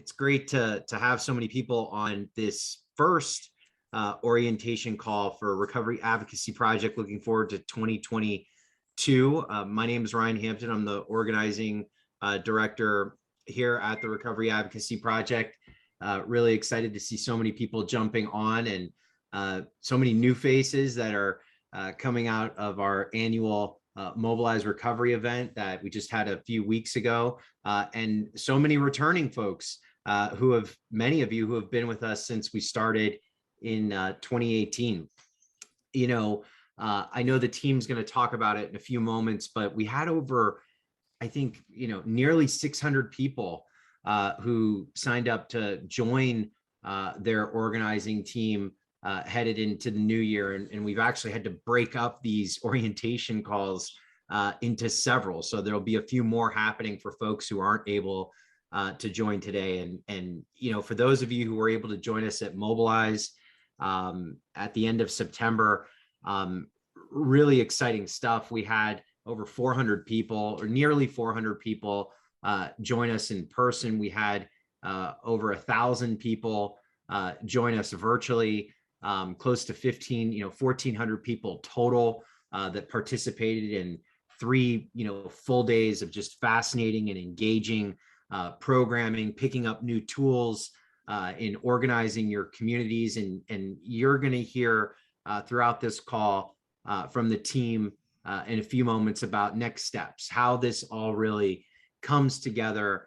It's great to have so many people on this first orientation call for Recovery Advocacy Project. Looking forward to 2022. My name is Ryan Hampton. I'm the organizing director here at the Recovery Advocacy Project. Really excited to see so many people jumping on and so many new faces that are coming out of our annual Mobilize Recovery event that we just had a few weeks ago, and so many returning folks many of you who have been with us since we started in 2018. I know the team's going to talk about it in a few moments, but we had over, I think, nearly 600 people who signed up to join their organizing team headed into the new year. And we've actually had to break up these orientation calls into several. So there'll be a few more happening for folks who aren't able to join today. And for those of you who were able to join us at Mobilize at the end of September, really exciting stuff. We had over 400 people, or nearly 400 people join us in person. We had over 1,000 people join us virtually. Close to 1,400 people total that participated in 3, full days of just fascinating and engaging programming, picking up new tools in organizing your communities. And you're going to hear throughout this call from the team in a few moments about next steps, how this all really comes together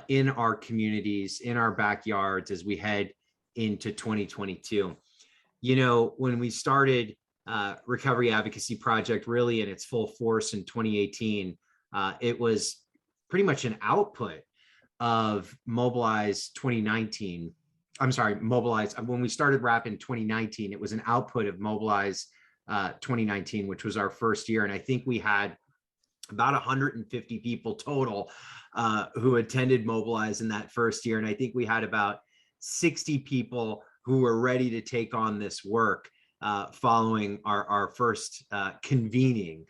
in our communities, in our backyards as we head into 2022. When we started Recovery Advocacy Project really in its full force in 2018, it was pretty much an output of Mobilize 2019. I'm sorry, Mobilize. When we started RAP in 2019, it was an output of Mobilize 2019, which was our first year. And I think we had about 150 people total who attended Mobilize in that first year. And I think we had about 60 people who were ready to take on this work following our first convening.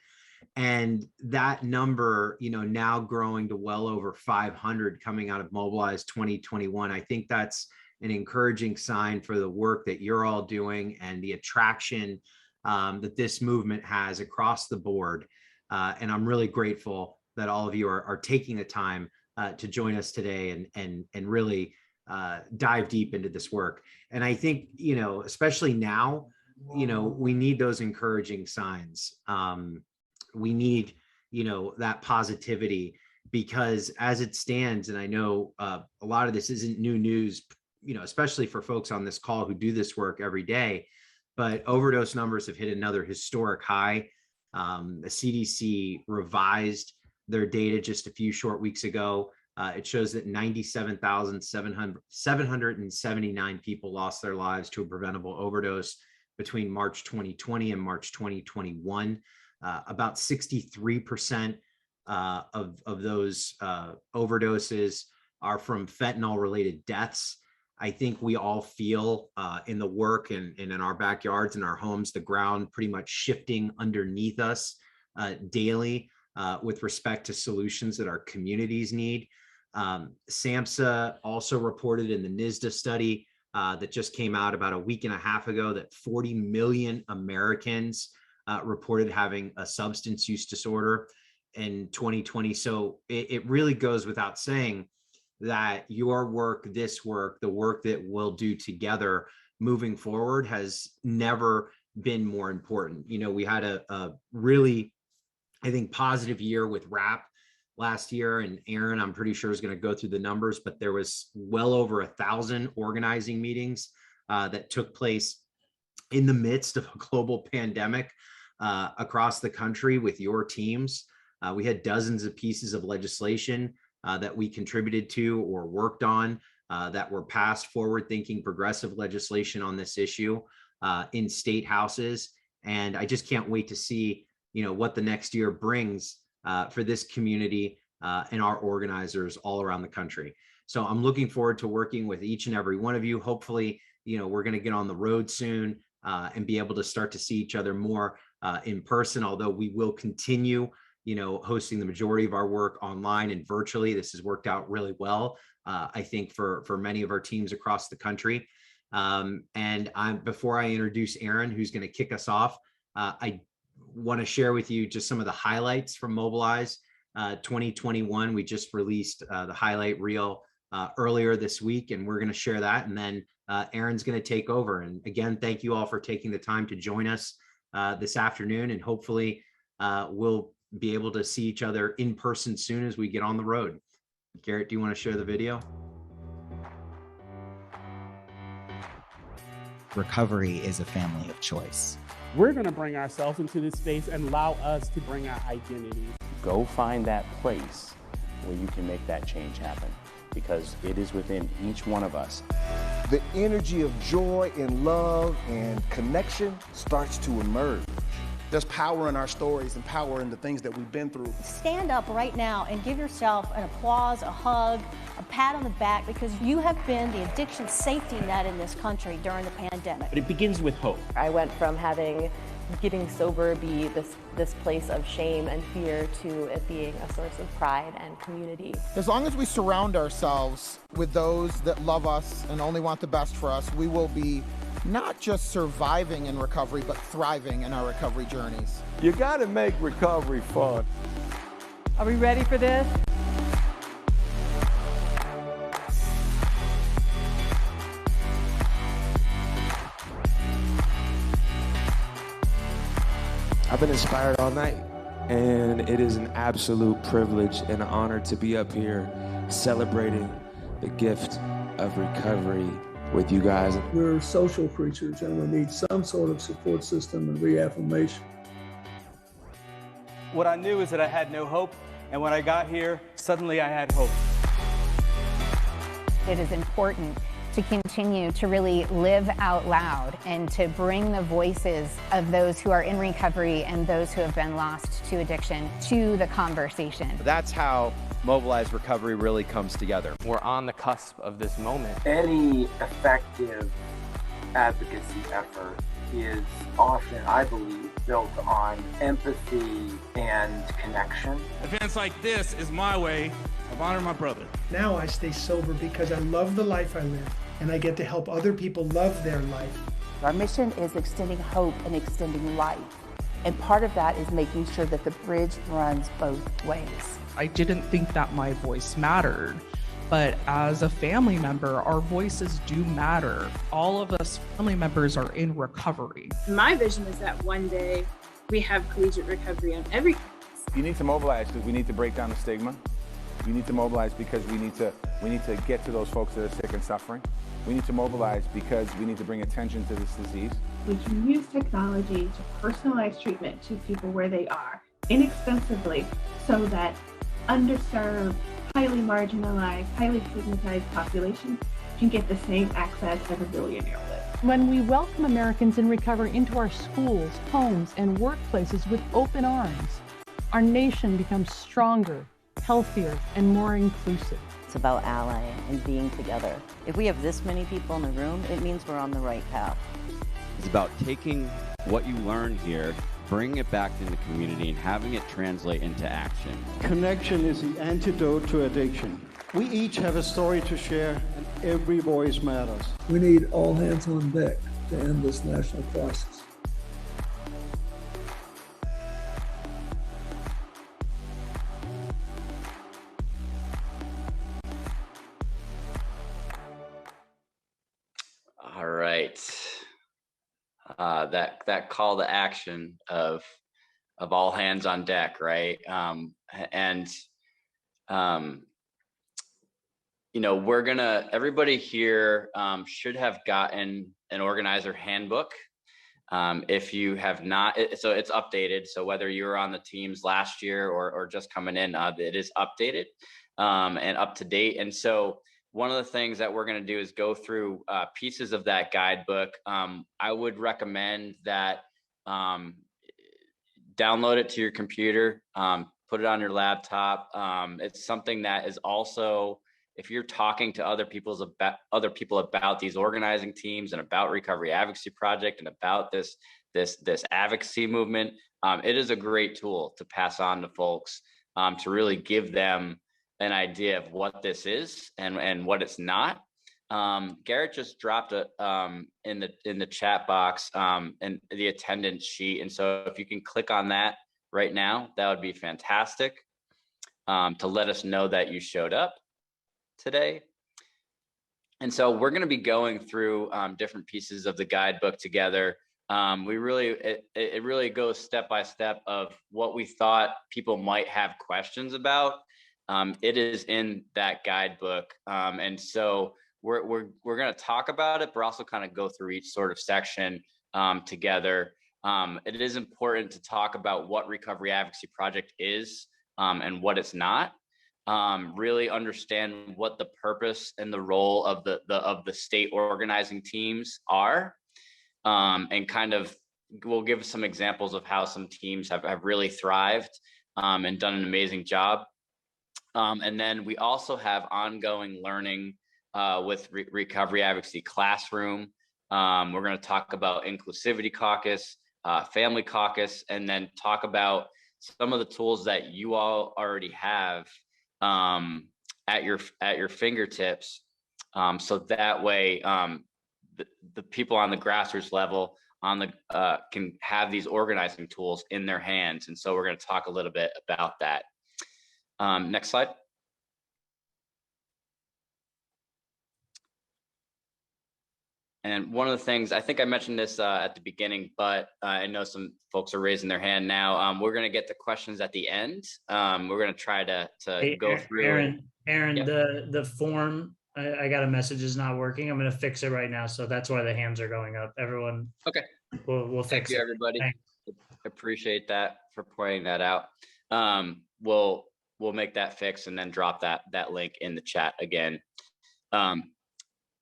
And that number, now growing to well over 500 coming out of Mobilize 2021. I think that's an encouraging sign for the work that you're all doing and the attraction that this movement has across the board. And I'm really grateful that all of you are taking the time to join us today and really dive deep into this work. And I think, especially now, we need those encouraging signs. We need, that positivity, because as it stands, and I know a lot of this isn't new news, especially for folks on this call who do this work every day, but overdose numbers have hit another historic high. The CDC revised their data just a few short weeks ago. It shows that 97,779 people lost their lives to a preventable overdose between March 2020 and March 2021. About 63% of those overdoses are from fentanyl-related deaths. I think we all feel in the work and in our backyards and our homes, the ground pretty much shifting underneath us daily with respect to solutions that our communities need. SAMHSA also reported in the NISDA study that just came out about a week and a half ago that 40 million Americans reported having a substance use disorder in 2020. So it really goes without saying that your work, this work, the work that we'll do together moving forward has never been more important. We had a really, I think, positive year with RAP last year, and Aaron, I'm pretty sure, is going to go through the numbers, but there was well over 1,000 organizing meetings that took place in the midst of a global pandemic across the country with your teams. We had dozens of pieces of legislation that we contributed to or worked on that were passed, forward-thinking progressive legislation on this issue in state houses. And I just can't wait to see, what the next year brings for this community and our organizers all around the country. So I'm looking forward to working with each and every one of you. Hopefully, we're going to get on the road soon and be able to start to see each other more in person, although we will continue hosting the majority of our work online and virtually. This has worked out really well, I think, for many of our teams across the country. And before I introduce Aaron, who's going to kick us off, I want to share with you just some of the highlights from Mobilize 2021. We just released the highlight reel earlier this week, and we're going to share that. And then Aaron's going to take over. And again, thank you all for taking the time to join us this afternoon. And hopefully we'll be able to see each other in person soon as we get on the road. Garrett, do you want to share the video? Recovery is a family of choice. We're going to bring ourselves into this space and allow us to bring our identity. Go find that place where you can make that change happen, because it is within each one of us. The energy of joy and love and connection starts to emerge. There's power in our stories and power in the things that we've been through. Stand up right now and give yourself an applause, a hug, a pat on the back, because you have been the addiction safety net in this country during the pandemic. But it begins with hope. I went from getting sober be this place of shame and fear to it being a source of pride and community. As long as we surround ourselves with those that love us and only want the best for us, we will be not just surviving in recovery, but thriving in our recovery journeys. You got to make recovery fun. Are we ready for this? I've been inspired all night, and it is an absolute privilege and an honor to be up here celebrating the gift of recovery with you guys. We're social creatures, and we need some sort of support system and reaffirmation. What I knew is that I had no hope, and when I got here, suddenly I had hope. It is important to continue to really live out loud and to bring the voices of those who are in recovery and those who have been lost to addiction to the conversation. That's how Mobilize Recovery really comes together. We're on the cusp of this moment. Any effective advocacy effort is often, I believe, built on empathy and connection. Events like this is my way of honoring my brother. Now I stay sober because I love the life I live, and I get to help other people love their life. Our mission is extending hope and extending life. And part of that is making sure that the bridge runs both ways. I didn't think that my voice mattered, but as a family member, our voices do matter. All of us family members are in recovery. My vision is that one day we have collegiate recovery on every campus. You need to mobilize because we need to break down the stigma. You need to mobilize because we need to get to those folks that are sick and suffering. We need to mobilize because we need to bring attention to this disease. We can use technology to personalize treatment to people where they are inexpensively so that underserved, highly marginalized, highly stigmatized populations can get the same access as a billionaire would. When we welcome Americans in recovery into our schools, homes, and workplaces with open arms, our nation becomes stronger, healthier, and more inclusive. It's about allying and being together. If we have this many people in the room, it means we're on the right path. It's about taking what you learn here, bringing it back in the community, and having it translate into action. Connection is the antidote to addiction. We each have a story to share, and every voice matters. We need all hands on deck to end this national crisis. All right. That call to action of all hands on deck, right? Everybody here should have gotten an organizer handbook. If you have not, so it's updated. So whether you were on the teams last year or just coming in, it is updated and up to date. And so one of the things that we're going to do is go through pieces of that guidebook. I would recommend that download it to your computer, put it on your laptop. It's something that is also, if you're talking to other people about these organizing teams and about Recovery Advocacy Project and about this advocacy movement, it is a great tool to pass on to folks, to really give them an idea of what this is and what it's not. Garrett just dropped it in the chat box and the attendance sheet. And so if you can click on that right now, that would be fantastic, to let us know that you showed up today. And so we're going to be going through different pieces of the guidebook together. It really goes step by step of what we thought people might have questions about. It is in that guidebook, and so we're going to talk about it, but also kind of go through each sort of section together. It is important to talk about what Recovery Advocacy Project is and what it's not. Really understand what the purpose and the role of the state organizing teams are, and kind of we'll give some examples of how some teams have really thrived and done an amazing job. And then we also have ongoing learning with Recovery Advocacy Classroom. We're going to talk about Inclusivity Caucus, Family Caucus, and then talk about some of the tools that you all already have at your fingertips, so that way the people on the grassroots level can have these organizing tools in their hands. And so we're going to talk a little bit about that. Next slide. And one of the things, I think I mentioned this at the beginning, but I know some folks are raising their hand now. We're going to get the questions at the end. We're going to try to go through. Aaron, yeah. the form, I got a message is not working. I'm going to fix it right now. So that's why the hands are going up. Everyone. Okay. We'll fix it. Thank you, everybody. Thanks. Appreciate that for pointing that out. We'll make that fix and then drop that link in the chat again.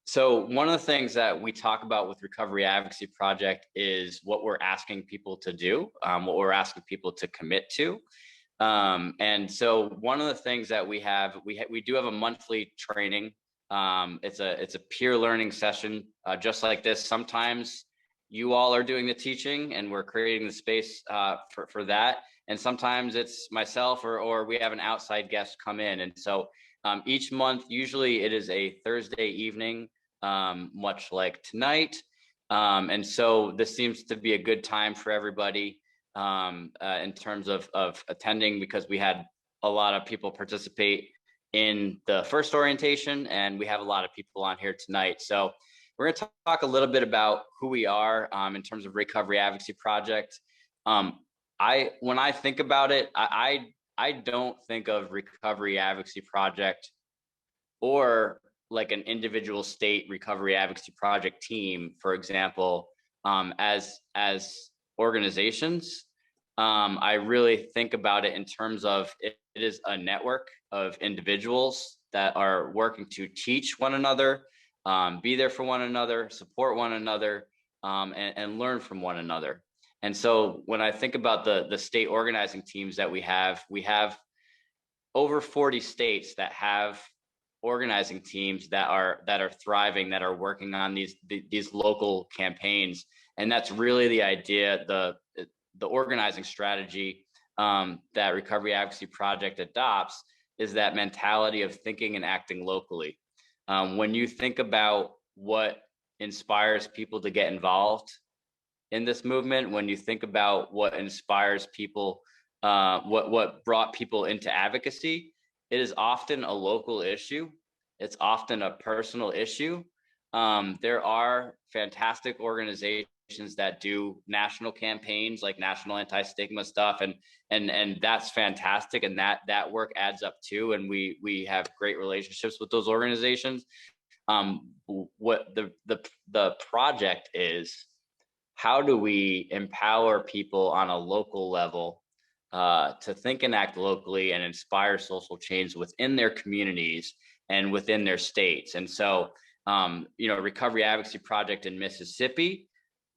So one of the things that we talk about with Recovery Advocacy Project is what we're asking people to do, what we're asking people to commit to. And so one of the things that we do have a monthly training. It's a peer learning session, just like this. Sometimes you all are doing the teaching and we're creating the space for that. And sometimes it's myself or we have an outside guest come in. And so each month, usually it is a Thursday evening, much like tonight. And so this seems to be a good time for everybody in terms of attending, because we had a lot of people participate in the first orientation and we have a lot of people on here tonight. So we're going to talk a little bit about who we are in terms of Recovery Advocacy Project. When I think about it, I don't think of Recovery Advocacy Project or like an individual state Recovery Advocacy Project team, for example, as organizations. I really think about it in terms of it is a network of individuals that are working to teach one another, be there for one another, support one another, and learn from one another. And so when I think about the state organizing teams that we have over 40 states that have organizing teams that are thriving, that are working on these local campaigns. And that's really the idea, the organizing strategy that Recovery Advocacy Project adopts is that mentality of thinking and acting locally. When you think about what inspires people to get involved in this movement, when you think about what inspires people, what brought people into advocacy, it is often a local issue. It's often a personal issue. There are fantastic organizations that do national campaigns, like national anti-stigma stuff, and that's fantastic, and that work adds up too, and we have great relationships with those organizations. What the project is, how do we empower people on a local level to think and act locally and inspire social change within their communities and within their states? And so Recovery Advocacy Project in Mississippi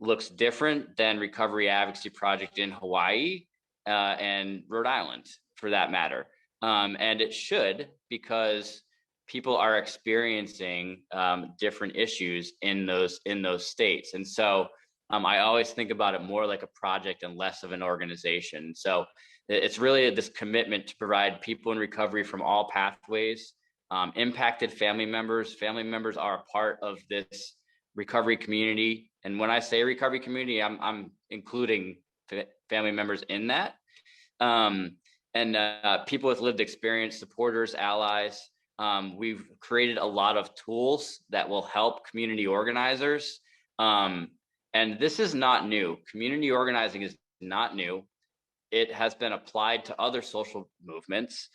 looks different than Recovery Advocacy Project in Hawaii and Rhode Island, for that matter. And it should, because people are experiencing different issues in those states. And so I always think about it more like a project and less of an organization. So it's really this commitment to provide people in recovery from all pathways, impacted family members. Family members are a part of this recovery community. And when I say recovery community, I'm including family members in that. And people with lived experience, supporters, allies. We've created a lot of tools that will help community organizers. And this is not new. Community organizing is not new. It has been applied to other social movements.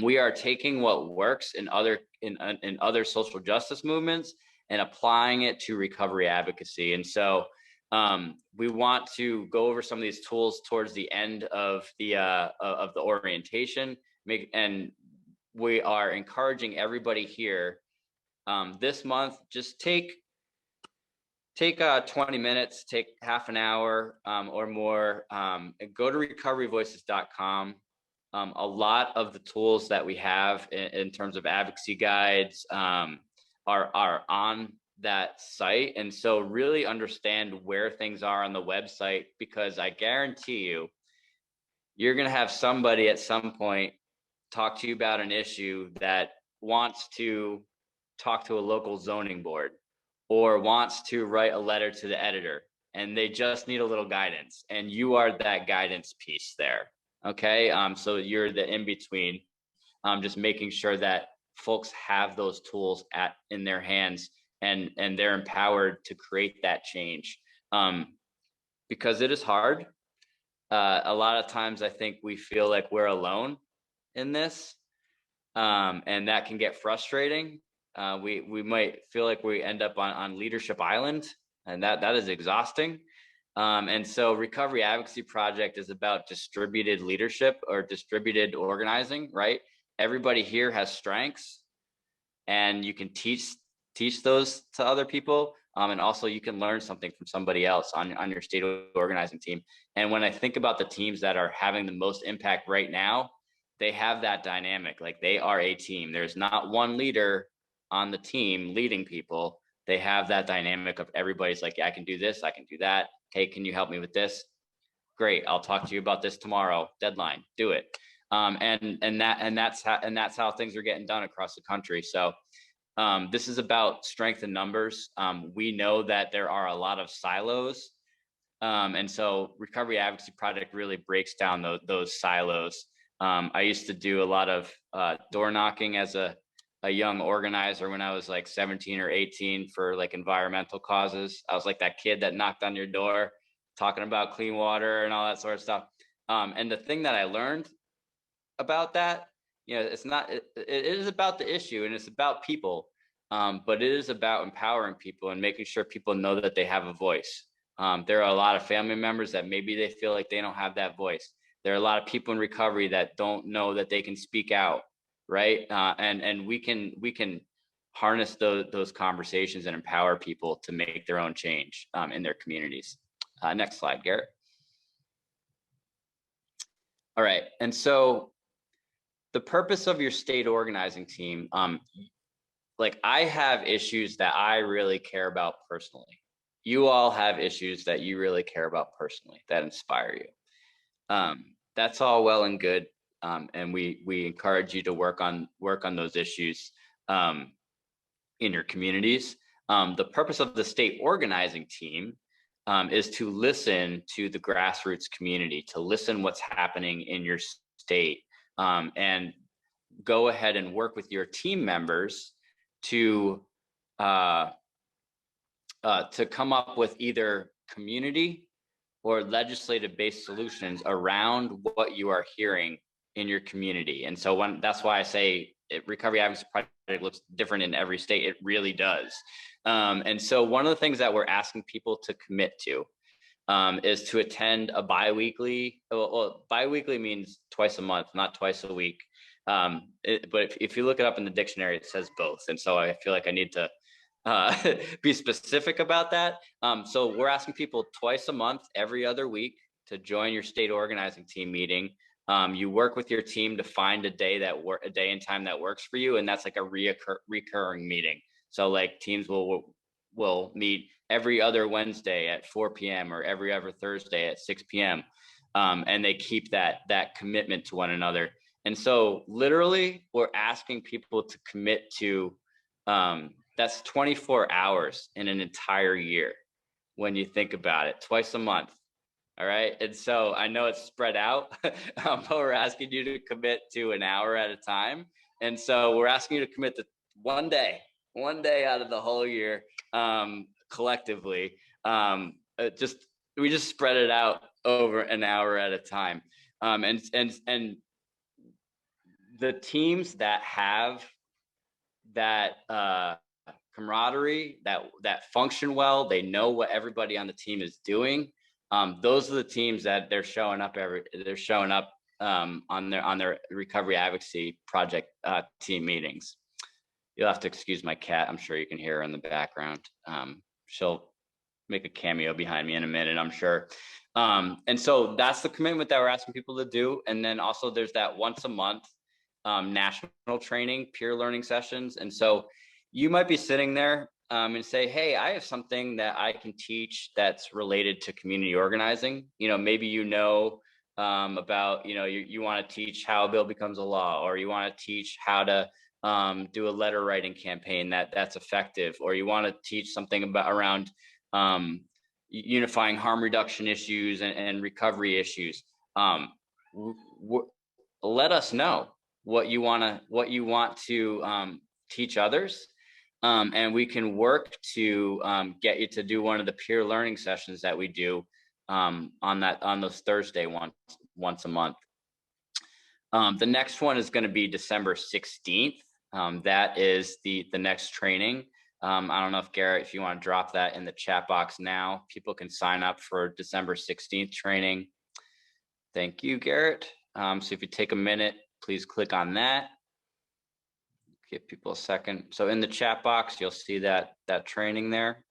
We are taking what works in other social justice movements and applying it to recovery advocacy. And so we want to go over some of these tools towards the end of the orientation. And we are encouraging everybody here this month, just take 20 minutes, take half an hour or more, and go to recoveryvoices.com. A lot of the tools that we have in terms of advocacy guides are on that site. And so really understand where things are on the website, because I guarantee you're going to have somebody at some point talk to you about an issue that wants to talk to a local zoning board or wants to write a letter to the editor, and they just need a little guidance, and you are that guidance piece there. Okay. So you're the in-between, just making sure that folks have those tools in their hands and they're empowered to create that change. Because it is hard. A lot of times I think we feel like we're alone in this, and that can get frustrating. We might feel like we end up on Leadership Island, and that is exhausting. And so Recovery Advocacy Project is about distributed leadership or distributed organizing, right? Everybody here has strengths, and you can teach those to other people. And also you can learn something from somebody else on your state organizing team. And when I think about the teams that are having the most impact right now, they have that dynamic. Like, they are a team. There's not one leader on the team leading people. They have that dynamic of everybody's like, yeah, I can do this, I can do that. Hey, can you help me with this? Great, I'll talk to you about this tomorrow. Deadline, do it. And that's how things are getting done across the country. So this is about strength in numbers. We know that there are a lot of silos. And so Recovery Advocacy Project really breaks down those silos. I used to do a lot of door knocking as a young organizer when I was like 17 or 18 for like environmental causes. I was like that kid that knocked on your door talking about clean water and all that sort of stuff. And the thing that I learned about that, it's not, it is about the issue and it's about people, but it is about empowering people and making sure people know that they have a voice. There are a lot of family members that maybe they feel like they don't have that voice. There are a lot of people in recovery that don't know that they can speak out, right? And we can harness those conversations and empower people to make their own change in their communities. Next slide, Garrett. All right, and so the purpose of your state organizing team, like, I have issues that I really care about personally. You all have issues that you really care about personally that inspire you. That's all well and good. And we encourage you to work on those issues in your communities. The purpose of the state organizing team is to listen to the grassroots community, to listen what's happening in your state, and go ahead and work with your team members to come up with either community or legislative-based solutions around what you are hearing in your community. And so that's why I say Recovery Advocacy Project looks different in every state. It really does. And so one of the things that we're asking people to commit to is to attend a bi-weekly. Well, bi-weekly means twice a month, not twice a week. But if you look it up in the dictionary, it says both. And so I feel like I need to be specific about that. So we're asking people twice a month, every other week, to join your state organizing team meeting. You work with your team to find a day and time that works for you, and that's like a recurring meeting. So like teams will meet every other Wednesday at 4 p.m. or every other Thursday at 6 p.m. And they keep that commitment to one another. And so literally we're asking people to commit to, that's 24 hours in an entire year when you think about it, twice a month. All right. And so I know it's spread out, but we're asking you to commit to an hour at a time. And so we're asking you to commit to one day out of the whole year, collectively. We just spread it out over an hour at a time. And the teams that have that camaraderie, that function well, they know what everybody on the team is doing. Those are the teams that they're showing up on their Recovery Advocacy Project team meetings. You'll have to excuse my cat. I'm sure you can hear her in the background. She'll make a cameo behind me in a minute, I'm sure. And so that's the commitment that we're asking people to do. And then also there's that once a month national training, peer learning sessions. And so you might be sitting there and say, hey, I have something that I can teach that's related to community organizing. Maybe about, you want to teach how a bill becomes a law, or you want to teach how to do a letter writing campaign that's effective, or you want to teach something around unifying harm reduction issues and recovery issues. Let us know what you want to teach others, and we can work to get you to do one of the peer learning sessions that we do on those Thursday once a month. The next one is going to be December 16th. That is the next training. I don't know if Garrett, if you want to drop that in the chat box now, people can sign up for December 16th training. Thank you, Garrett. So if you take a minute, please click on that. Give people a second. So in the chat box, you'll see that training there.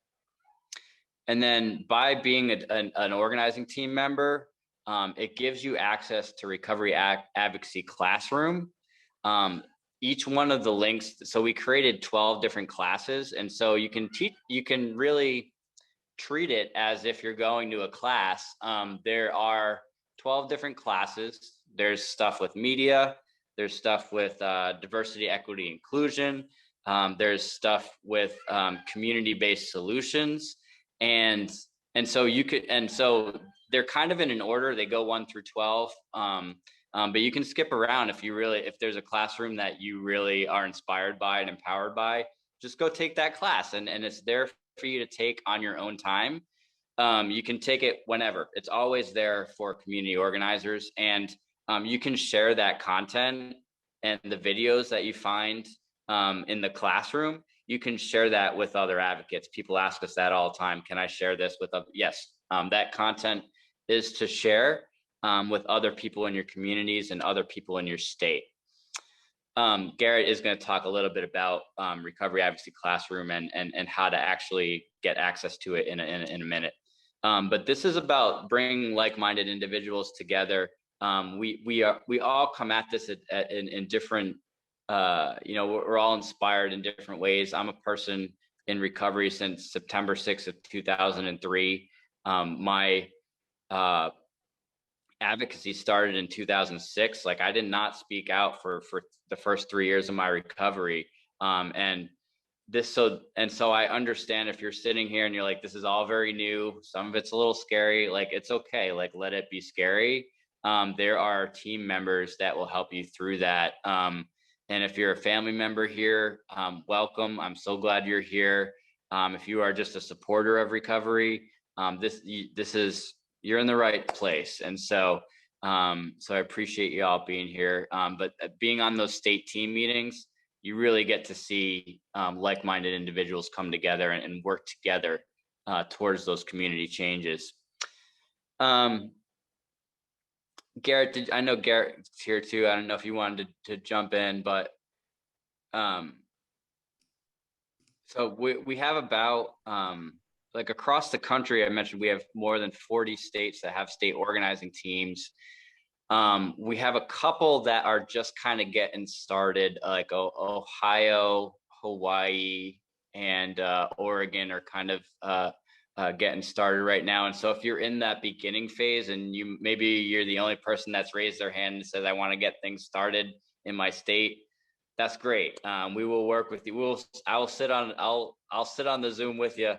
And then by being an organizing team member, it gives you access to Recovery Advocacy Classroom. Each one of the links, so we created 12 different classes. And so you can really treat it as if you're going to a class. There are 12 different classes. There's stuff with media. There's stuff with diversity, equity, inclusion. There's stuff with community-based solutions. And so they're kind of in an order. They go 1 through 12. But you can skip around if there's a classroom that you really are inspired by and empowered by, just go take that class, and it's there for you to take on your own time. You can take it whenever. It's always there for community organizers, and you can share that content and the videos that you find in the classroom. You can share that with other advocates. People ask us that all the time. Can I share this with others? Yes, that content is to share with other people in your communities and other people in your state. Garrett is going to talk a little bit about Recovery Advocacy Classroom and how to actually get access to it in a minute. But this is about bringing like-minded individuals together. We all come at this in different, we're all inspired in different ways. I'm a person in recovery since September 6th of 2003. My advocacy started in 2006. Like, I did not speak out for the first 3 years of my recovery. So I understand if you're sitting here and you're like, this is all very new, some of it's a little scary, like, it's okay. Like, let it be scary. There are team members that will help you through that. And if you're a family member here, welcome. I'm so glad you're here. If you are just a supporter of recovery, you're in the right place. And so I appreciate you all being here. But being on those state team meetings, you really get to see like-minded individuals come together and work together towards those community changes. Garrett, I know Garrett's here too. I don't know if you wanted to jump in, but so we have about like across the country, I mentioned we have more than 40 states that have state organizing teams. We have a couple that are just kind of getting started, like Ohio, Hawaii, and Oregon are kind of getting started right now. And so if you're in that beginning phase and maybe you're the only person that's raised their hand and says, I want to get things started in my state, that's great. We will work with you. I'll sit on the Zoom with you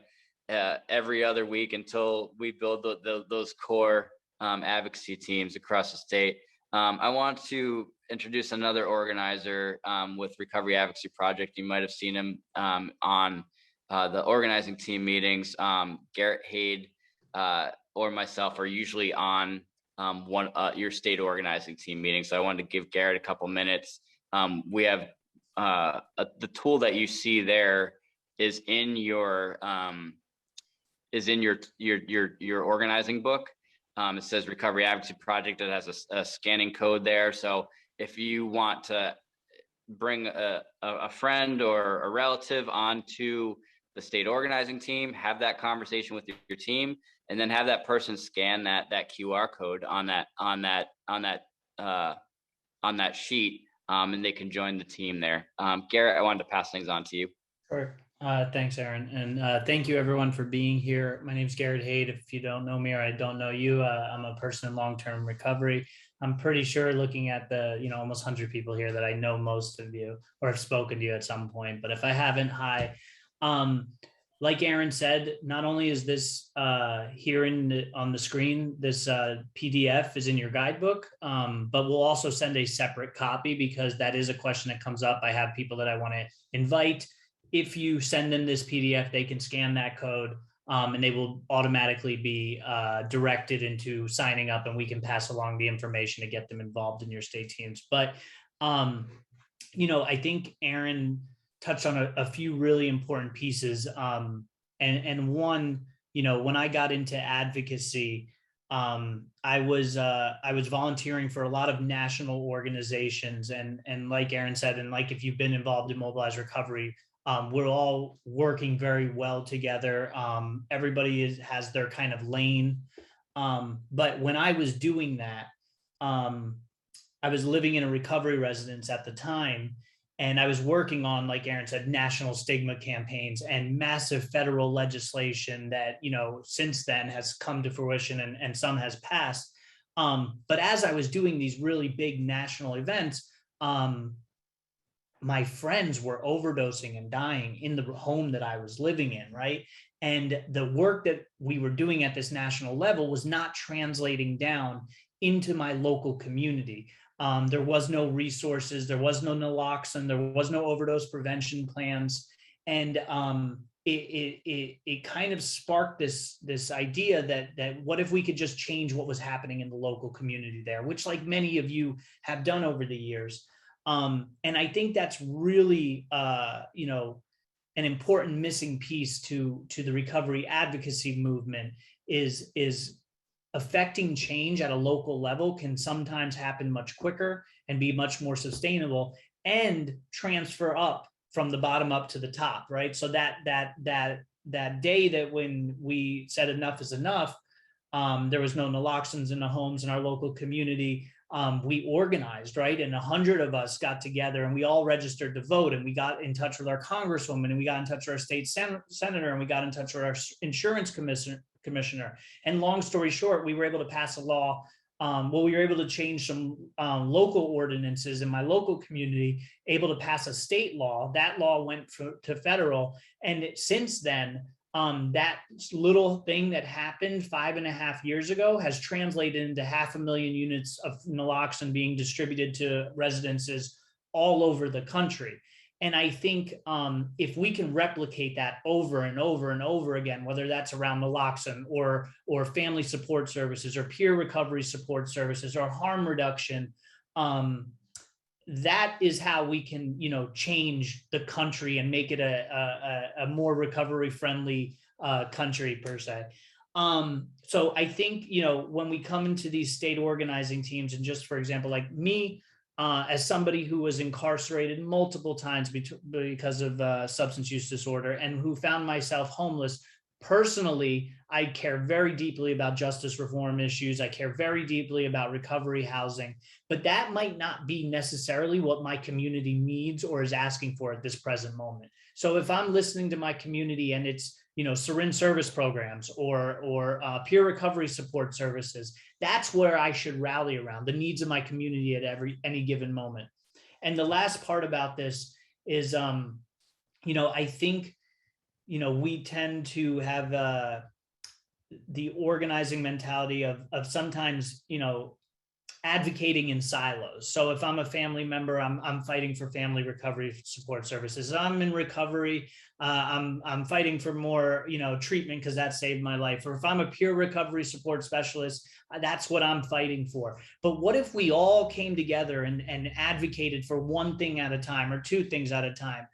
every other week until we build those core advocacy teams across the state. I want to introduce another organizer with Recovery Advocacy Project. You might have seen him on the organizing team meetings. Garrett Haid or myself are usually on your state organizing team meeting. So I wanted to give Garrett a couple minutes. We have the tool that you see there is in your organizing book. It says Recovery Advocacy Project. It has a scanning code there. So if you want to bring a friend or a relative onto the state organizing team, have that conversation with your team, and then have that person scan that QR code on that sheet, and they can join the team there. Garrett, I wanted to pass things on to you. Sure. Thanks, Aaron. And thank you everyone for being here. My name is Garrett Haid. If you don't know me or I don't know you, I'm a person in long-term recovery. I'm pretty sure looking at the, almost 100 people here that I know most of you or have spoken to you at some point. But if I haven't, hi. Like Aaron said, not only is this here on the screen, this PDF is in your guidebook, but we'll also send a separate copy because that is a question that comes up. I have people that I want to invite. If you send them this PDF, they can scan that code and they will automatically be directed into signing up, and we can pass along the information to get them involved in your state teams. But, I think Aaron touched on a few really important pieces. And one, when I got into advocacy, I was volunteering for a lot of national organizations, and like Aaron said, and like if you've been involved in Mobilize Recovery, we're all working very well together. Everybody has their kind of lane. But when I was doing that, I was living in a recovery residence at the time, and I was working on, like Aaron said, national stigma campaigns and massive federal legislation that, since then has come to fruition and some has passed. But as I was doing these really big national events, my friends were overdosing and dying in the home that I was living in, right? And the work that we were doing at this national level was not translating down into my local community. There was no resources, there was no naloxone, there was no overdose prevention plans. And it kind of sparked this idea that what if we could just change what was happening in the local community there, which like many of you have done over the years. And I think that's really, an important missing piece to the recovery advocacy movement is affecting change at a local level can sometimes happen much quicker and be much more sustainable and transfer up from the bottom up to the top, right? So that day that when we said enough is enough, there was no naloxones in the homes in our local community. We organized, right? And 100 of us got together and we all registered to vote, and we got in touch with our congresswoman, and we got in touch with our state senator, and we got in touch with our insurance commissioner. And long story short, we were able to pass a law. We were able to change some local ordinances in my local community, able to pass a state law. That law went to federal. And since then, that little thing that happened 5.5 years ago has translated into 500,000 units of naloxone being distributed to residences all over the country. And I think if we can replicate that over and over and over again, whether that's around naloxone or family support services or peer recovery support services or harm reduction, that is how we can, change the country and make it a more recovery friendly country per se. So I think, when we come into these state organizing teams, and just for example, like me, as somebody who was incarcerated multiple times because of substance use disorder and who found myself homeless, personally, I care very deeply about justice reform issues. I care very deeply about recovery housing, but that might not be necessarily what my community needs or is asking for at this present moment. So if I'm listening to my community and it's syringe service programs or peer recovery support services. That's where I should rally around the needs of my community at any given moment. And the last part about this is, I think, we tend to have the organizing mentality of sometimes, advocating in silos. So if I'm a family member, I'm fighting for family recovery support services. If I'm in recovery, I'm fighting for more, treatment because that saved my life. Or if I'm a peer recovery support specialist, that's what I'm fighting for. But what if we all came together and advocated for one thing at a time or two things at a time,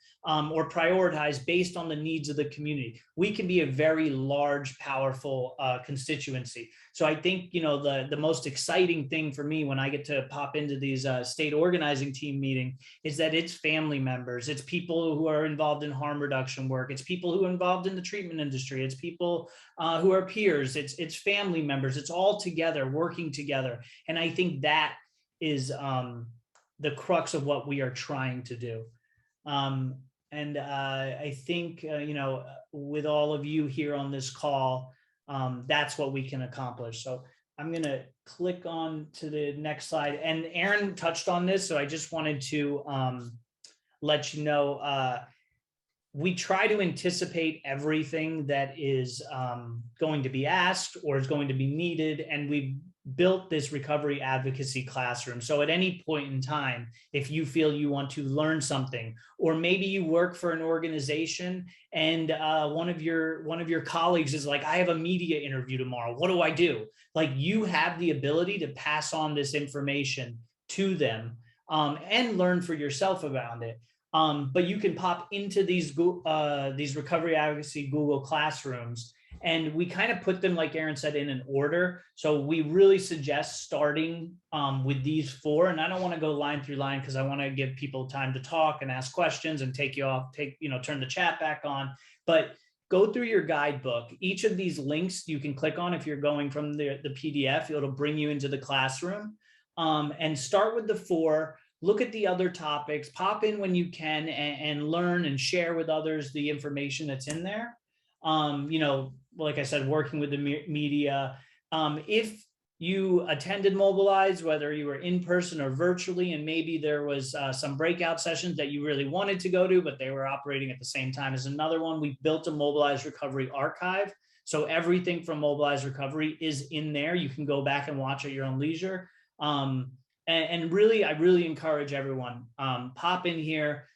or prioritize based on the needs of the community? We can be a very large, powerful constituency. So I think, the most exciting thing for me when I get to pop into these state organizing team meeting is that it's family members, it's people who are involved in harm reduction work, it's people who are involved in the treatment industry, it's people who are peers, it's family members, it's all together, working together. And I think that is the crux of what we are trying to do. And I think, with all of you here on this call, that's what we can accomplish. So I'm going to click on to the next slide. And Aaron touched on this, so I just wanted to let you know, we try to anticipate everything that is going to be asked or is going to be needed. And we've built this recovery advocacy classroom. So at any point in time, if you feel you want to learn something, or maybe you work for an organization and one of your colleagues is like, I have a media interview tomorrow, what do I do? Like, you have the ability to pass on this information to them and learn for yourself about it. But you can pop into these recovery advocacy Google classrooms, and we kind of put them, like Aaron said, in an order. So we really suggest starting with these 4. And I don't want to go line through line because I want to give people time to talk and ask questions and turn the chat back on. But go through your guidebook. Each of these links you can click on if you're going from the PDF. It'll bring you into the classroom, and start with the 4. Look at the other topics, pop in when you can, and learn and share with others the information that's in there. Like I said, working with the media. If you attended Mobilize, whether you were in person or virtually, and maybe there was some breakout sessions that you really wanted to go to, but they were operating at the same time as another one, we built a Mobilize Recovery archive. So everything from Mobilize Recovery is in there. You can go back and watch at your own leisure. And really, I really encourage everyone, pop in here,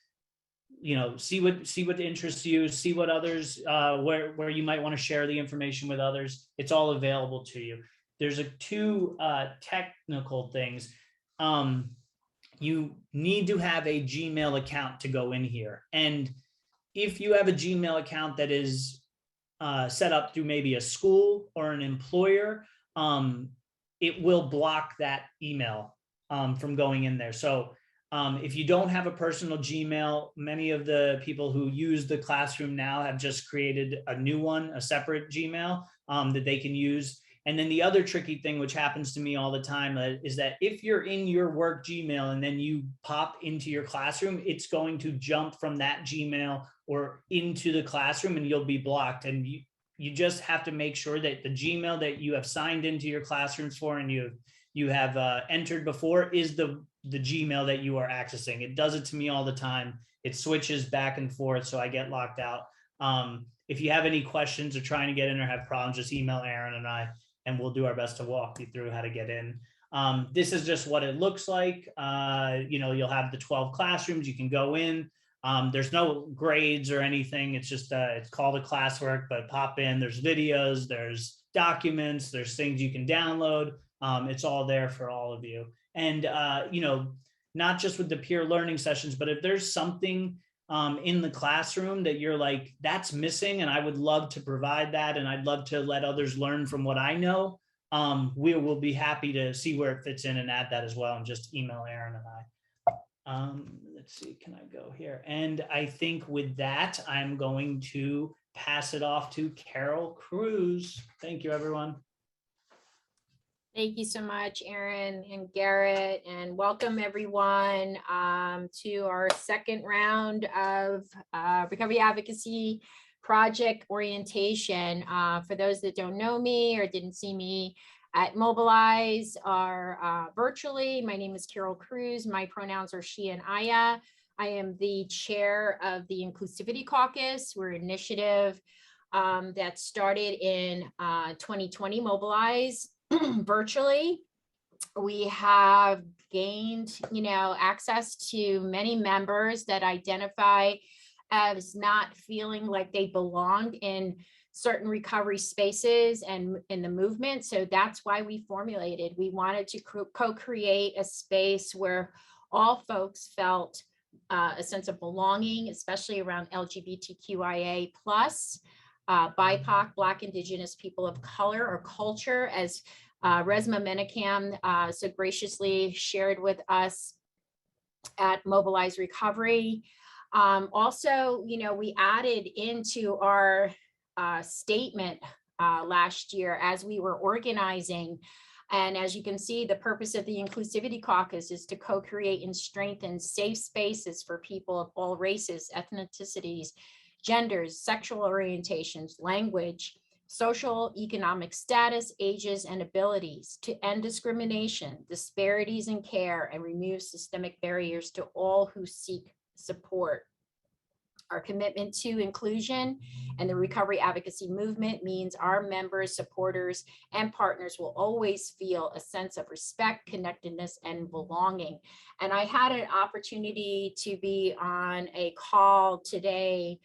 see what interests you, see what others, where you might want to share the information with others. It's all available to you. There's 2 technical things. You need to have a Gmail account to go in here. And if you have a Gmail account that is set up through maybe a school or an employer, it will block that email from going in there. So if you don't have a personal Gmail, many of the people who use the classroom now have just created a new one, a separate Gmail that they can use. And then the other tricky thing, which happens to me all the time, is that if you're in your work Gmail and then you pop into your classroom, it's going to jump from that Gmail or into the classroom and you'll be blocked. And you just have to make sure that the Gmail that you have signed into your classrooms for and you have entered before is the Gmail that you are accessing. It does it to me all the time. It switches back and forth, so I get locked out. If you have any questions or trying to get in or have problems, just email Aaron and I, and we'll do our best to walk you through how to get in. This is just what it looks like. You'll have the 12 classrooms. You can go in. There's no grades or anything. It's just, it's called a classwork, but pop in. There's videos, there's documents, there's things you can download. It's all there for all of you. And, not just with the peer learning sessions, but if there's something in the classroom that you're like, that's missing, and I would love to provide that, and I'd love to let others learn from what I know, we will be happy to see where it fits in and add that as well, and just email Aaron and I. Let's see, can I go here? And I think with that, I'm going to pass it off to Carol Cruz. Thank you, everyone. Thank you so much, Aaron and Garrett, and welcome everyone to our second round of Recovery Advocacy Project Orientation. For those that don't know me or didn't see me at Mobilize or virtually, my name is Carol Cruz. My pronouns are she and Aya. I am the chair of the Inclusivity Caucus. We're an initiative that started in 2020, Mobilize virtually. We have gained, access to many members that identify as not feeling like they belonged in certain recovery spaces and in the movement. So that's why we formulated. We wanted to co-create a space where all folks felt a sense of belonging, especially around LGBTQIA+, BIPOC, Black, Indigenous, people of color or culture, as Resma Menachem so graciously shared with us at Mobilize Recovery. Also, we added into our statement last year as we were organizing. And as you can see, the purpose of the Inclusivity Caucus is to co-create and strengthen safe spaces for people of all races, ethnicities, genders, sexual orientations, language, social, economic status, ages, and abilities, to end discrimination, disparities in care, and remove systemic barriers to all who seek support. Our commitment to inclusion and the recovery advocacy movement means our members, supporters, and partners will always feel a sense of respect, connectedness, and belonging. And I had an opportunity to be on a call today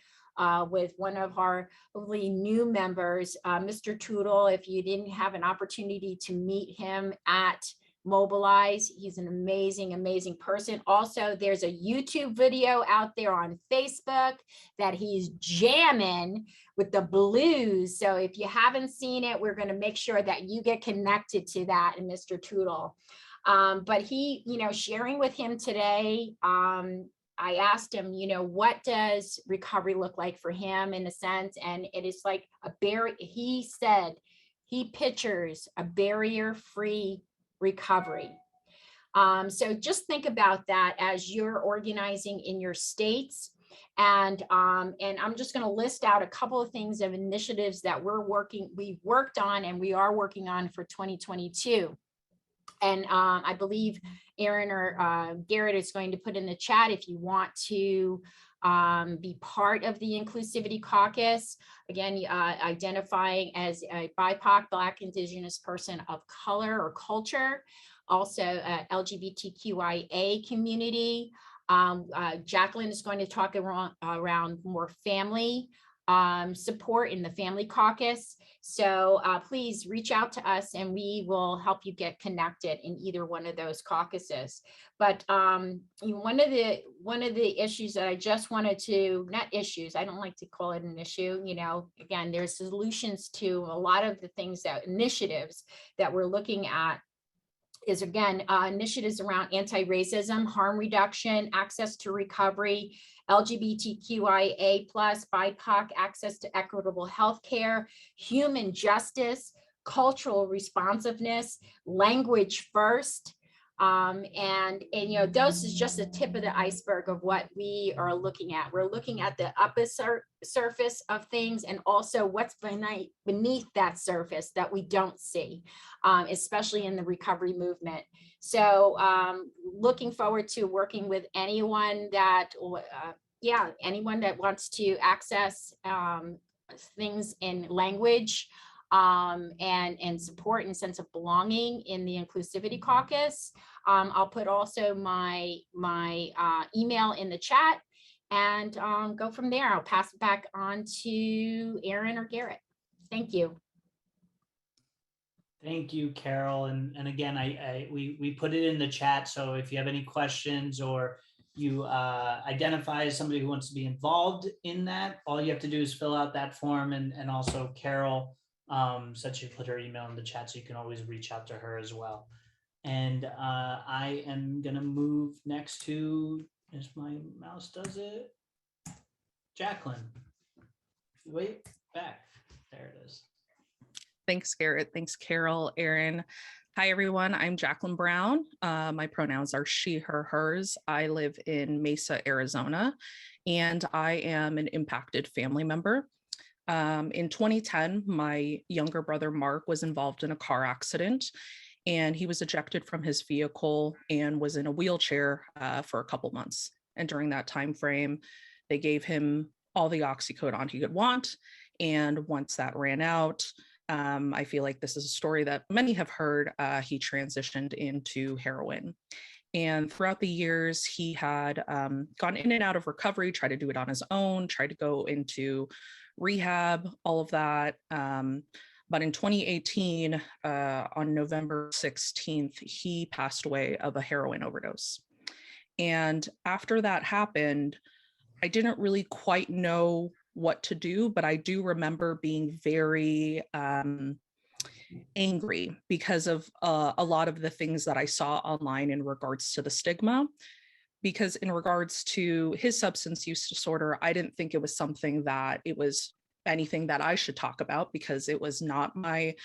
with one of our lovely new members, Mr. Tootle. If you didn't have an opportunity to meet him at Mobilize, he's an amazing, amazing person. Also, there's a YouTube video out there on Facebook that he's jamming with the blues. So if you haven't seen it, we're going to make sure that you get connected to that, and Mr. Tootle. But he, sharing with him today, I asked him, what does recovery look like for him in a sense? And it is like a barrier. He said he pictures a barrier-free recovery. So just think about that as you're organizing in your states. And I'm just going to list out a couple of things of initiatives that we've worked on and we are working on for 2022. And I believe Aaron or Garrett is going to put in the chat if you want to be part of the Inclusivity Caucus. Again, identifying as a BIPOC, Black, Indigenous person of color or culture, also LGBTQIA community. Jacqueline is going to talk around more family support in the Family Caucus. So please reach out to us and we will help you get connected in either one of those caucuses. But one of the issues that I just wanted to, not issues, I don't like to call it an issue, again, there's solutions to a lot of the things initiatives that we're looking at is, again, initiatives around anti-racism, harm reduction, access to recovery, LGBTQIA+, BIPOC, access to equitable healthcare, human justice, cultural responsiveness, language first. And those is just the tip of the iceberg of what we are looking at. We're looking at the upper surface of things and also what's beneath that surface that we don't see, especially in the recovery movement. So looking forward to working with anyone that, anyone that wants to access things in language and support and sense of belonging in the Inclusivity Caucus. I'll put also my email in the chat and go from there. I'll pass it back on to Aaron or Garrett. Thank you. Thank you, Carol. And again, we put it in the chat. So if you have any questions or you identify as somebody who wants to be involved in that, all you have to do is fill out that form. And also Carol said she put her email in the chat, so you can always reach out to her as well. And I am gonna move next to, as my mouse does it, Jacqueline. Wait, back, there it is. Thanks, Garrett. Thanks, Carol, Aaron. Hi, everyone. I'm Jacqueline Brown. My pronouns are she, her, hers. I live in Mesa, Arizona, and I am an impacted family member. In 2010, my younger brother, Mark, was involved in a car accident, and he was ejected from his vehicle and was in a wheelchair for a couple months. And during that time frame, they gave him all the oxycodone he could want. And once that ran out, I feel like this is a story that many have heard. He transitioned into heroin. And throughout the years, he had gone in and out of recovery, tried to do it on his own, tried to go into rehab, all of that. But in 2018, on November 16th, he passed away of a heroin overdose. And after that happened, I didn't really quite know what to do, but I do remember being very angry because of a lot of the things that I saw online in regards to the stigma. Because in regards to his substance use disorder, I didn't think it was something that it was anything that I should talk about, because it was not my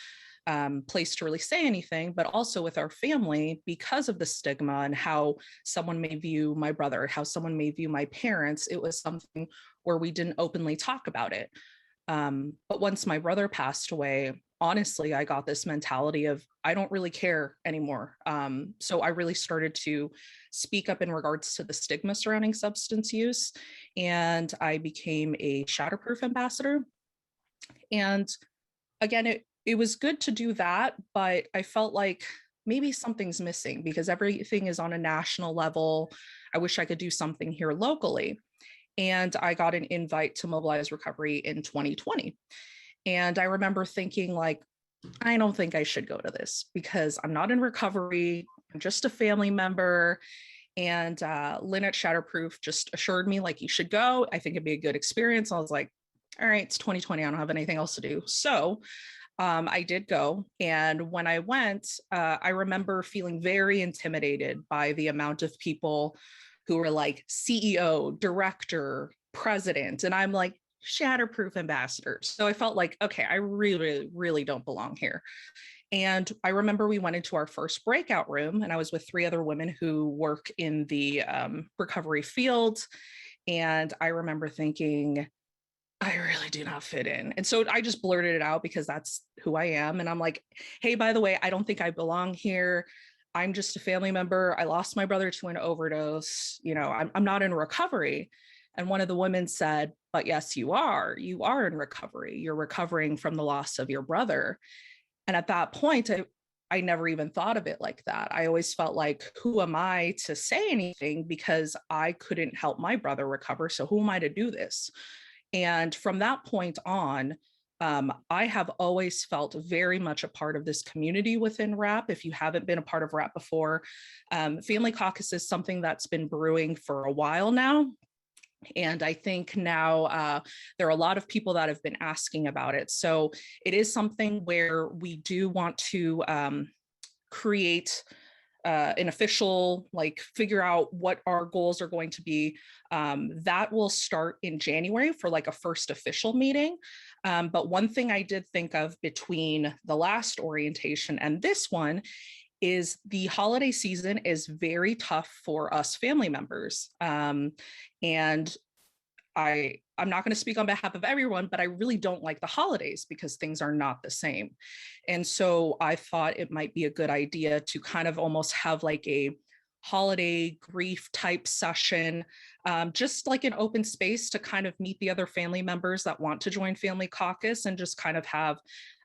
place to really say anything. But also with our family, because of the stigma and how someone may view my brother, how someone may view my parents, it was something where we didn't openly talk about it. But once my brother passed away, honestly, I got this mentality of, I don't really care anymore. So I really started to speak up in regards to the stigma surrounding substance use. And I became a Shatterproof ambassador. And again, it was good to do that, but I felt like maybe something's missing because everything is on a national level. I wish I could do something here locally. And I got an invite to Mobilize Recovery in 2020. And I remember thinking, like, I don't think I should go to this because I'm not in recovery. I'm just a family member. And Lynn at Shatterproof just assured me, like, you should go. I think it'd be a good experience. I was like, all right, it's 2020. I don't have anything else to do. So I did go. And when I went, I remember feeling very intimidated by the amount of people who were like CEO, director, president. And I'm like, Shatterproof ambassador. So I felt like, okay, I really, really don't belong here. And I remember we went into our first breakout room, and I was with 3 other women who work in the recovery field. And I remember thinking, I really do not fit in. And so I just blurted it out because that's who I am. And I'm like, hey, by the way, I don't think I belong here. I'm just a family member. I lost my brother to an overdose. You know, I'm not in recovery. And one of the women said, but yes, you are. You are in recovery. You're recovering from the loss of your brother. And at that point, I never even thought of it like that. I always felt like, who am I to say anything, because I couldn't help my brother recover. So who am I to do this? And from that point on, I have always felt very much a part of this community within RAP. If you haven't been a part of RAP before, Family Caucus is something that's been brewing for a while now. And I think now there are a lot of people that have been asking about it. So it is something where we do want to create an official, like, figure out what our goals are going to be. That will start in January for like a first official meeting. But one thing I did think of between the last orientation and this one is the holiday season is very tough for us family members. And I'm not going to speak on behalf of everyone, but I really don't like the holidays because things are not the same. And so I thought it might be a good idea to kind of almost have like a holiday grief type session, just like an open space to kind of meet the other family members that want to join Family Caucus, and just kind of have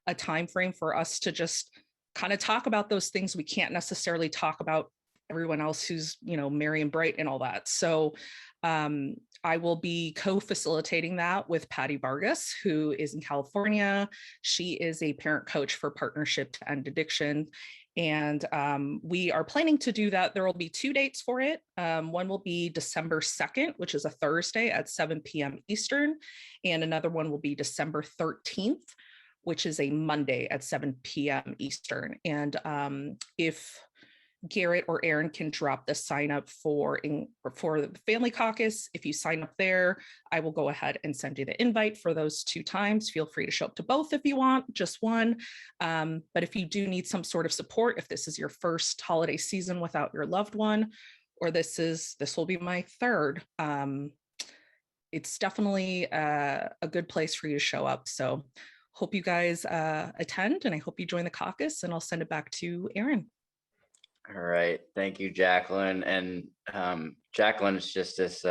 a time frame for us to just kind of talk about those things we can't necessarily talk about everyone else who's, you know, merry and bright and all that. So I will be co-facilitating that with Patty Vargas, who is in California. She is a parent coach for Partnership to End Addiction. And we are planning to do that. There will be 2 dates for it. One will be December 2nd, which is a Thursday at 7 p.m. Eastern. And another one will be December 13th, which is a Monday at 7 p.m. Eastern. And if Garrett or Aaron can drop the sign up for the Family Caucus. If you sign up there, I will go ahead and send you the invite for those 2 times. Feel free to show up to both if you want, just one. But if you do need some sort of support, if this is your first holiday season without your loved one, or this will be my third, it's definitely a good place for you to show up. So hope you guys attend, and I hope you join the caucus, and I'll send it back to Aaron. All right. Thank you, Jacqueline. And Jacqueline is just this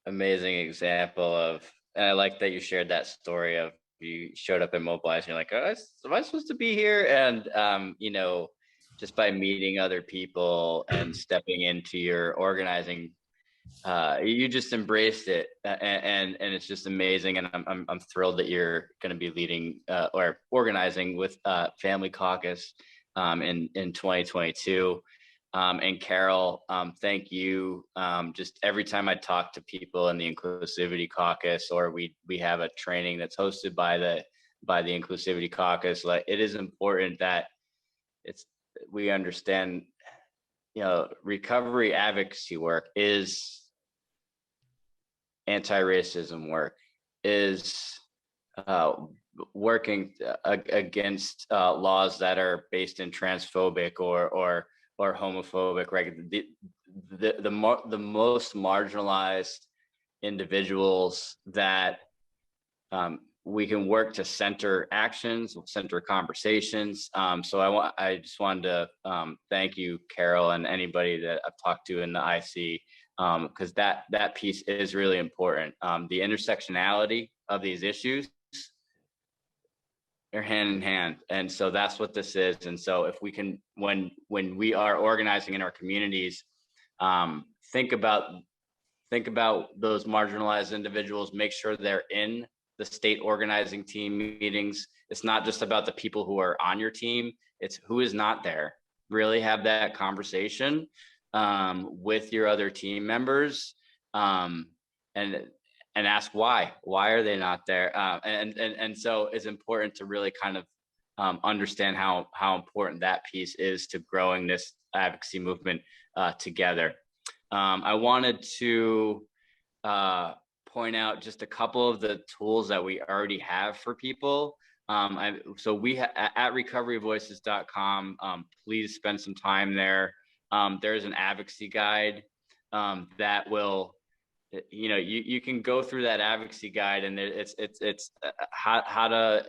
amazing example of, and I like that you shared that story of you showed up at Mobilize and you're like, oh, am I supposed to be here? And, you know, just by meeting other people and stepping into your organizing, you just embraced it, and it's just amazing. And I'm thrilled that you're going to be leading or organizing with Family Caucus in 2022. And Carol, thank you. Just every time I talk to people in the Inclusivity Caucus, or we have a training that's hosted by the Inclusivity Caucus, like, it is important that we understand, you know, recovery advocacy work is anti-racism work, is working against laws that are based in transphobic or homophobic, right? The most marginalized individuals that we can work to center actions, center conversations. So I just wanted to thank you, Carol, and anybody that I've talked to in the IC, because that piece is really important. The intersectionality of these issues, they're hand in hand, and so that's what this is. And so if we can, when we are organizing in our communities, think about those marginalized individuals, make sure they're in the state organizing team meetings. It's not just about the people who are on your team, it's who is not there. Really have that conversation with your other team members, and ask why are they not there, and so it's important to really kind of understand how important that piece is to growing this advocacy movement together. I wanted to point out just a couple of the tools that we already have for people. So we at recoveryvoices.com, please spend some time there. There's an advocacy guide that will, you know, you can go through that advocacy guide, and it's how to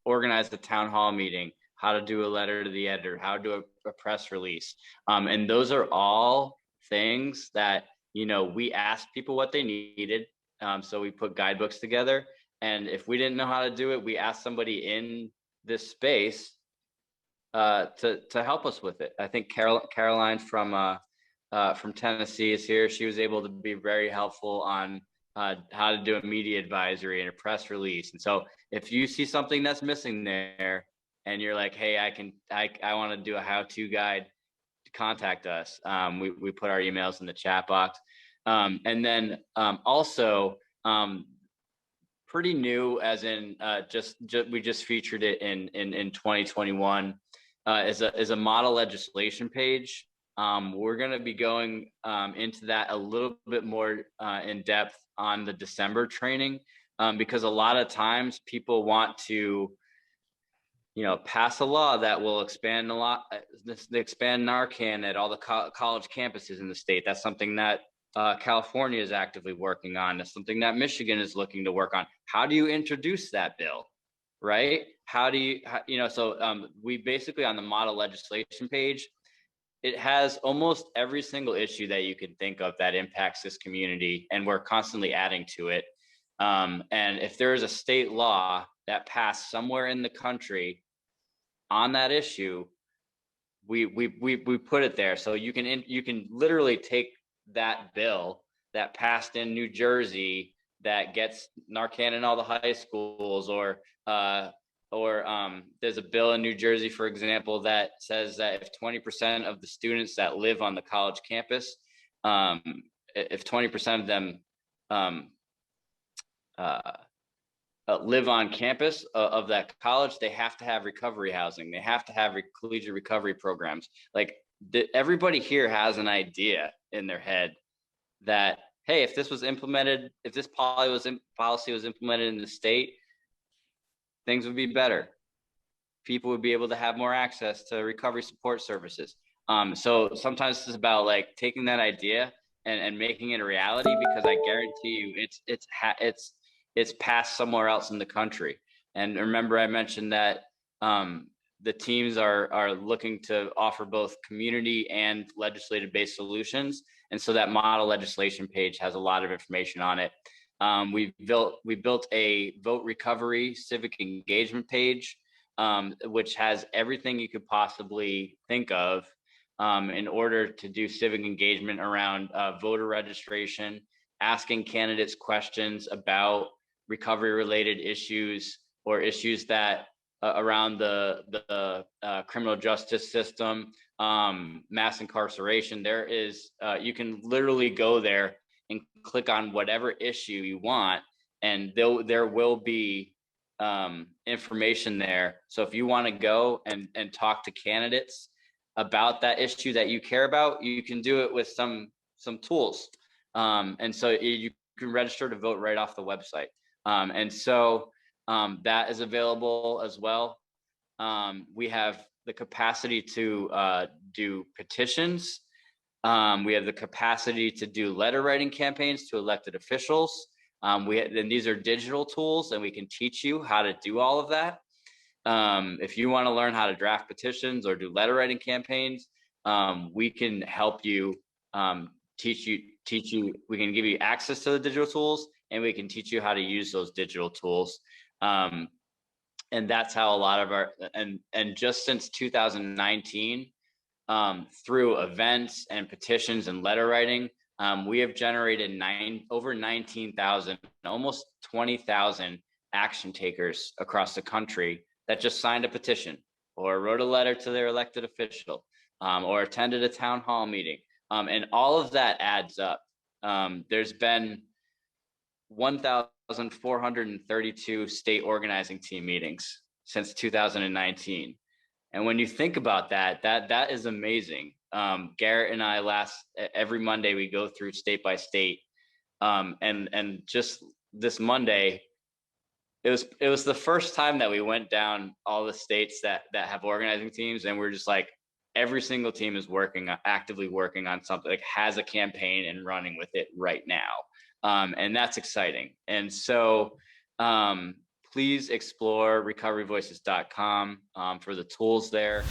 organize the town hall meeting, how to do a letter to the editor, how to do a press release, and those are all things that, you know, we asked people what they needed. So we put guidebooks together, and if we didn't know how to do it, we asked somebody in this space to help us with it. I think Caroline from Tennessee is here. She was able to be very helpful on how to do a media advisory and a press release. And so if you see something that's missing there, and you're like, hey, I want to do a how-to guide, contact us. We put our emails in the chat box. And then also pretty new, as in we just featured it in 2021, is a model legislation page. We're going to be going into that a little bit more in depth on the December training, because a lot of times people want to, you know, pass a law that will expand Narcan at all the college campuses in the state. That's something that California is actively working on. That's something that Michigan is looking to work on. How do you introduce that bill, right? How do you, so we basically, on the model legislation page, it has almost every single issue that you can think of that impacts this community, and we're constantly adding to it. And if there is a state law that passed somewhere in the country on that issue, we put it there. So you can literally take that bill that passed in New Jersey that gets Narcan in all the high schools, or there's a bill in New Jersey, for example, that says that if 20% of the students that live on the college campus, if 20% of them live on campus of that college, they have to have recovery housing. They have to have collegiate recovery programs. Like, everybody here has an idea in their head that, hey, if this was implemented, if this policy was implemented in the state, things would be better. People would be able to have more access to recovery support services. So sometimes it's about like taking that idea and making it a reality, because I guarantee you it's passed somewhere else in the country. And remember, I mentioned that the teams are looking to offer both community and legislative based solutions. And so that model legislation page has a lot of information on it. We built a vote recovery civic engagement page, which has everything you could possibly think of in order to do civic engagement around voter registration, asking candidates questions about recovery related issues or issues that around the criminal justice system, mass incarceration. There is, you can literally go there and click on whatever issue you want, and there will be information there. So if you want to go and talk to candidates about that issue that you care about, you can do it with some tools. And so you can register to vote right off the website. And so that is available as well. We have the capacity to do petitions. We have the capacity to do letter writing campaigns to elected officials. And these are digital tools, and we can teach you how to do all of that. If you want to learn how to draft petitions or do letter writing campaigns, we can help you, teach you. We can give you access to the digital tools, and we can teach you how to use those digital tools. And that's how a lot of our, and just since 2019, through events and petitions and letter writing, we have generated over 19,000, almost 20,000 action takers across the country that just signed a petition or wrote a letter to their elected official, or attended a town hall meeting. And all of that adds up. There's been 1,432 state organizing team meetings since 2019. And when you think about that is amazing. Garrett and I every Monday we go through state by state. And just this Monday, it was the first time that we went down all the states that have organizing teams, and we're just like, every single team is actively working on something, like has a campaign and running with it right now. And that's exciting. And so please explore recoveryvoices.com for the tools there.